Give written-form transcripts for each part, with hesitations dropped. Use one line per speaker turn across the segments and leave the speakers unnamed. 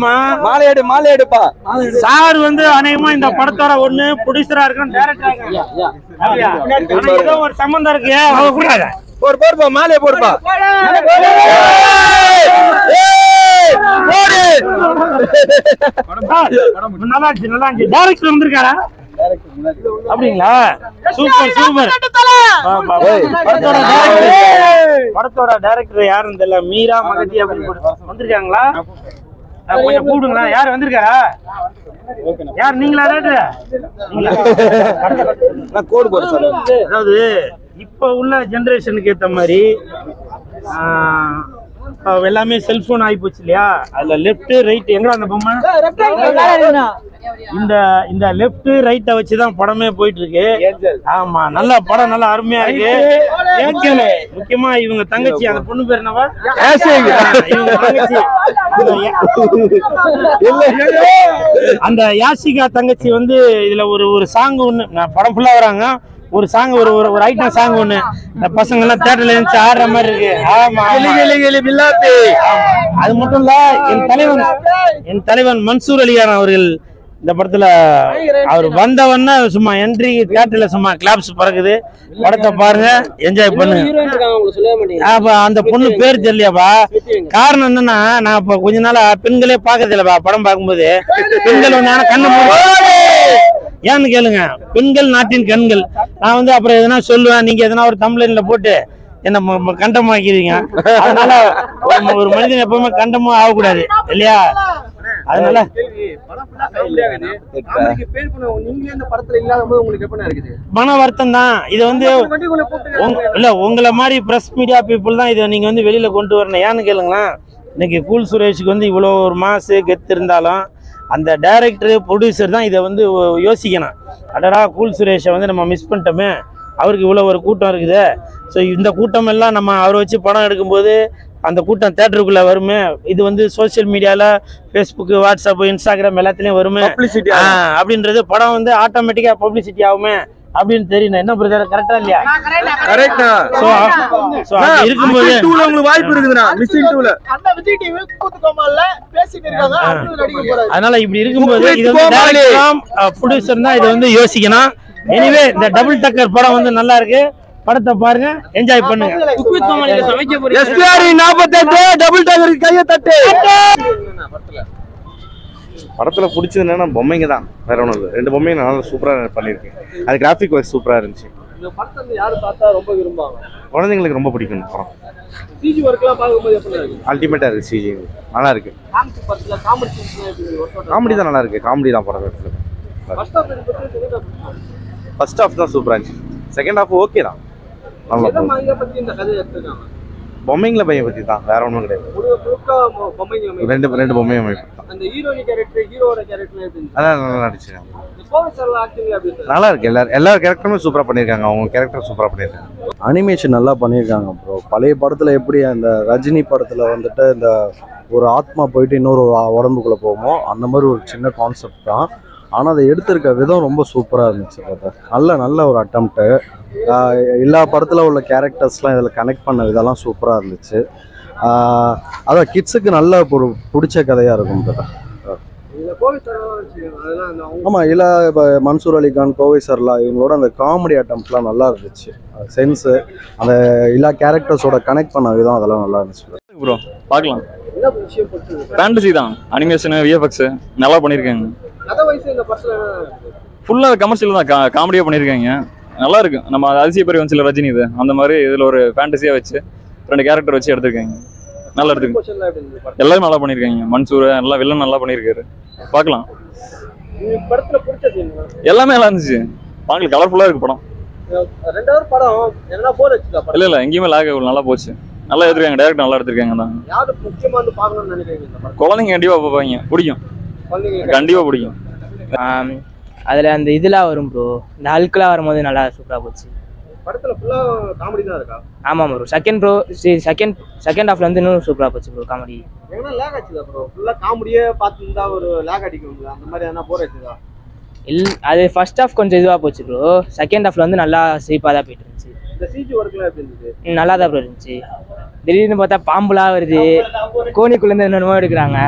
மாலை எடுப்பா.
சார் வந்து அநேகமா இந்த படத்தோட ஒண்ணு ப்ரொடியூசரா இருக்கணும், டைரக்டரா இருக்கணும். ஏதோ ஒரு சம்பந்தம் இருக்கு. அவங்க கூட
போடுப்பா, மாலையை போடுப்பா.
நல்லா இருந்துச்சு. டைரக்டர் வந்திருக்காரா? அப்படிங்களா? Super super. படத்தோட டைரக்டர் யாருன்னு தெரியல, மீரா மகதி அப்படின்னு வந்திருக்காங்களா? கொஞ்சம் கூடுங்களா. யார் வந்திருக்காரா? யார்? நீங்களா?
கோடு போட சொல்லுங்க.
அதாவது இப்ப உள்ள ஜெனரேஷனுக்கு ஏத்த மாதிரி எல்லாமே செல்போன் ஆகி போச்சு இல்லையா? அதுல லெப்ட் ரைட் எங்க அந்த பொம்மை இந்த லெப்ட் ரைட்ட வச்சுதான் படமே போயிட்டு இருக்கு. ஆமா, நல்ல படம், நல்ல அருமையா இருக்கு. முக்கியமா இவங்க தங்கச்சி, அந்த பொண்ணு பேர் என்னவா? இவங்க தங்கச்சி அந்த யாசிகா தங்கச்சி வந்து இதுல ஒரு சாங் ஒண்ணு, படம் ஃபுல்லா வராங்க, ஒரு சாங், ஒரு ஐட்டம் சாங் ஒண்ணு, இந்த பசங்க எல்லாம் தியேட்டர்ல இருந்து ஆடுற மாதிரி இருக்கு. ஆமா, அது மட்டும் இல்ல, என் தலைவன் மன்சூர் அலிகான் அவர்கள் இந்த படத்துல அவர் வந்தவன்னா சும்மா என்ட்ரி தியேட்டர்ல சும்மா கிளாப்ஸ் பறக்குது. படத்தை பாருங்க, என்ஜாய் பண்ணுங்க. அந்த பொண்ணு பேர் தெரியலையாப்பா. காரணம் என்னன்னா, நான் இப்ப கொஞ்ச நாளா பெண்களே பாக்குறது இல்லப்பா. படம் பார்க்கும்போது பெண்கள் வந்து கண்ணு ஏன்னு கேளுங்க, பெண்கள் நாட்டின் கண்கள். நான் வந்து அப்புறம் எதனா சொல்லுவேன், நீங்க எதனா ஒரு தம்ப்லைன்ல போட்டு என்ன கண்டமாக்கிறீங்க. அதனால ஒரு மனிதன் எப்பவுமே கண்டமும் ஆகக்கூடாது இல்லையா? அதனால மன வருத்தம் தான் இது. வந்து இல்ல, உங்களை மாதிரி பிரஸ் மீடியா பீப்புள் தான் இதை நீங்க வந்து வெளியில கொண்டு வரணும். ஏன்னு கேளுங்களேன், இன்னைக்கு கூல் சுரேஷுக்கு வந்து இவ்வளோ ஒரு மாசு கெத்து இருந்தாலும் அந்த டைரக்டர் ப்ரொடியூசர் தான் இதை வந்து யோசிக்கணும். அடடா, கூல் சுரேஷை வந்து நம்ம மிஸ் பண்ணிட்டோமே, அவருக்கு இவ்வளோ ஒரு கூட்டம் இருக்குது. ஸோ இந்த கூட்டம் எல்லாம் நம்ம அவரை வச்சு படம் எடுக்கும்போது அந்த கூட்டம் தேட்டருக்குள்ளே வருமே. இது வந்து சோசியல் மீடியாவில் ஃபேஸ்புக்கு, வாட்ஸ்அப்பு, இன்ஸ்டாகிராம் எல்லாத்துலேயும் வருமே அப்படின்றது படம் வந்து ஆட்டோமேட்டிக்காக பப்ளிசிட்டி ஆகுமே அப்படின்னு தெரியணும். என்ன பிரதர், கரெக்டா இல்லையா?
கரெக்ட்டா.
சோ இருக்கும்போது
உங்களுக்கு வாய்ப்பு இருக்குதுனா மிஸ்ஸிங் டூல
அந்த விஜய் டிவி கூத்துக்கோமால்ல பேசிட்டு இருக்காங்க, அடுத்து நடிக்க போறாரு.
அதனால இப்படி இருக்கும்போது இது வந்து டைரக்டர் ப்ரொடியூசர் தான் இதை வந்து யோசிக்கணும். எனிவே இந்த டபுள் டக்கர் படம் வந்து நல்லா இருக்கு. படத்தை பாருங்க, என்ஜாய் பண்ணுங்க.
எஸ்பிஆர் 48 டபுள் டக்கருக்கு கையை தட்டு.
படத்தில் பிடிச்சது என்னன்னா பொம்மைங்க தான், வேற ஒன்றும் இல்லை. ரெண்டு பொம்மைங்க நல்லா சூப்பராக பண்ணியிருக்கேன். அது கிராஃபிக் ஒர்க் சூப்பராக இருந்துச்சு.
இந்த படத்தை யாரு பார்த்தா ரொம்ப விரும்புவாங்க?
குழந்தைங்களுக்கு ரொம்ப பிடிக்கும் படம்.
சிஜி ஒர்க்லாம் பார்க்கும்போது எப்படி இருக்கு?
அல்டிமேட்டாக இருக்குது. சிஜி நல்லா இருக்கு.
படத்துல காமெடி சீன்ஸ்லாம் எப்படி இருக்கு?
காமெடி தான் நல்லா இருக்கு. காமெடி தான் படம். ஃபர்ஸ்ட் ஹாஃப் தான் சூப்பராக இருந்துச்சு. செகண்ட் ஹாஃப் ஓகே தான், நல்லா
பத்தி இந்த கதை எடுத்துருக்காங்க.
பொம்மைங்களை பையன் பற்றி தான், வேற ஒன்றும் கிடையாது. ரெண்டு பொம்மையும் அமைப்பு.
அந்த ஹீரோனி கேரக்டர், ஹீரோட கேரக்டர் எப்படி இருந்துச்சு?
அதான் நல்லா நடிச்சிருக்காங்க.
நல்லா
இருக்கு. எல்லா கேரக்டருமே சூப்பராக பண்ணியிருக்காங்க. அவங்க கேரக்டர் சூப்பராக பண்ணியிருக்காங்க.
அனிமேஷன் நல்லா பண்ணியிருக்காங்க ப்ரோ. பழைய படத்தில் எப்படி அந்த ரஜினி படத்தில் வந்துட்டு இந்த ஒரு ஆத்மா போயிட்டு இன்னொரு உடம்புக்குள்ளே போகுமோ அந்த மாதிரி ஒரு சின்ன கான்செப்ட் தான். ஆனால் அதை எடுத்திருக்க விதம் ரொம்ப சூப்பராக இருந்துச்சு. பார்த்தா நல்ல ஒரு அட்டம்ப்ட்டு. எல்லா படத்தில் உள்ள கேரக்டர்ஸ்லாம் இதில் கனெக்ட் பண்ண இதெல்லாம் சூப்பராக இருந்துச்சு. அதான் கிட்ஸுக்கு நல்ல ஒரு பிடிச்ச கதையாக இருக்கும். ஆமாம், இல்லை இப்போ மன்சூர் அலிகான், கோவை சர்லா இவங்களோட அந்த காமெடி அட்டம்ப்ட்லாம் நல்லா இருந்துச்சு. சென்ஸு, அந்த எல்லா கேரக்டர்ஸோட கனெக்ட் பண்ண விதம் அதெல்லாம் நல்லா இருந்துச்சு
ப்ரோ. பார்க்கலாம். ஃபேண்டசி தான், அனிமேஷனு, விஎஃப்எக்ஸு நல்லா பண்ணியிருக்காங்க. ஃபுல்லாக கமர்ஷியல் தான், காமெடியாக பண்ணியிருக்காங்க. நல்லா இருக்கு. நம்ம அதிசய பெரிய வஞ்சில் ரஜினி இது அந்த மாதிரி இதில் ஒரு ஃபேண்டசியாக வச்சு 2 கேரக்டர் வச்சு எடுத்திருக்காங்க. நல்லா எடுத்துருக்கு. எல்லாரும் நல்லா பண்ணியிருக்காங்க. மன்சூர் நல்லா, வில்லன் நல்லா பண்ணியிருக்காரு. பார்க்கலாம். எல்லாமே நல்லா இருந்துச்சு. பார்க்கல, கலர்ஃபுல்லாக இருக்கு படம். இல்லை எங்கேயுமே லாக் நல்லா போச்சு. நல்லா எடுத்துருக்காங்க. டேரக்டர் நல்லா எடுத்திருக்காங்க தான். குழந்தைங்க கண்டிப்பாக பார்ப்பாங்க, பிடிக்கும், கண்டிப்பாக பிடிக்கும்.
அதில் அந்த இதெல்லாம் வரும் ப்ரோ, இந்த ஹல்க்லாம் வரும்போது நல்லா சூப்பராக போச்சு.
படத்துல ஃபுல்லா காமெடி தான் இருக்கா?
ஆமாம் ப்ரோ. செகண்ட் ஹாஃப்ல வந்து இன்னும் சூப்பராக போச்சு ப்ரோ காமெடி.
எங்கன்னா லேக் ஆச்சுதா ப்ரோ? ஃபுல்லா காமெடியே பார்த்துருந்தா ஒரு லேக் அடிக்கும்ல, அந்த மாதிரி எதனா போர் ஆச்சுதா?
அது ஃபர்ஸ்ட் ஹாஃப் கொஞ்சம் இதுவாக போச்சு ப்ரோ. செகண்ட் ஹாஃப்ல வந்து நல்லா சீப்பாக தான் போயிட்டு இருந்துச்சு.
இந்த சிஜி ஒர்க்லாம் எப்படி இருந்துச்சு?
நல்லா தான் ப்ரோ இருந்துச்சு. திடீர்னு பார்த்தா பாம்புலாம் வருது, கோணிக்குள்ளேருந்து என்னென்னமோ எடுக்கிறாங்க.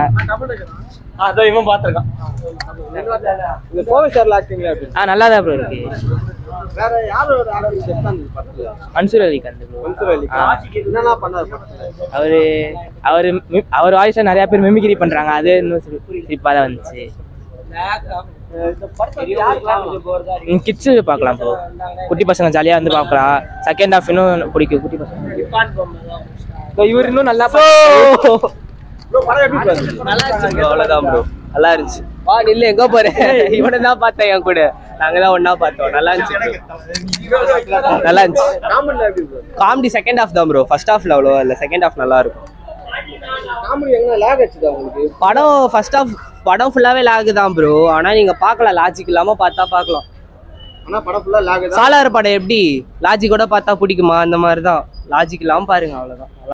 அதான் இவன் பாத்துருக்கான்.
இந்த கோவை சார் ஆக்டிங்ல எப்படி
நல்லா தான் ப்ரோ இருக்கு.
வேற யாரோட ஆக்டிங் பெஸ்டா இருந்துச்சு படத்துல?
மன்சூர் அலிகான் ப்ரோ.
மன்சூர் அலிகான் என்னென்ன பண்ணாரு படத்துல?
அவர் வாய்ஸை நிறைய பேர் மிமிக்ரி பண்றாங்க, அது இன்னும் சிரிப்பா தான் வந்துச்சு. கிட்ஸ் பார்க்கலாம் ப்ரோ, குட்டி பசங்க ஜாலியா வந்து பார்க்கலாம். செகண்ட் ஹாஃப் இன்னும் பிடிக்கும் குட்டி பசங்க. இவர் இன்னும் நல்லா
அவ்வளவுதான் ப்ரோ, நல்லா இருந்துச்சு.
வா நில்லு, எங்க போற? இவனை தான் பார்த்தேன், என் கூட நாங்க தான் ஒன்னா பார்த்தோம். நல்லா இருந்துச்சு, நல்லா இருந்துச்சு.
காமெடில எப்படி ப்ரோ?
காமெடி செகண்ட் ஹாஃப் தான் ப்ரோ, ஃபர்ஸ்ட் ஹாஃப்ல அவ்வளோ இல்லை, செகண்ட் ஹாஃப் நல்லா இருக்கும்.
காமெடி எங்க லாக் ஆச்சுதா உங்களுக்கு?
படம் ஃபர்ஸ்ட் ஹாஃப் படம் ஃபுல்லாவே லாக் தான் ப்ரோ. ஆனா நீங்க பார்க்கலாம், லாஜிக் இல்லாம பார்த்தா பார்க்கலாம்.
ஆனா படம் ஃபுல்லா லாக் தான்.
சாலார் படம் எப்படி லாஜிக்கோட பார்த்தா பிடிக்குமா, அந்த மாதிரி தான். லாஜிக் இல்லாம பாருங்க, அவ்வளவுதான்.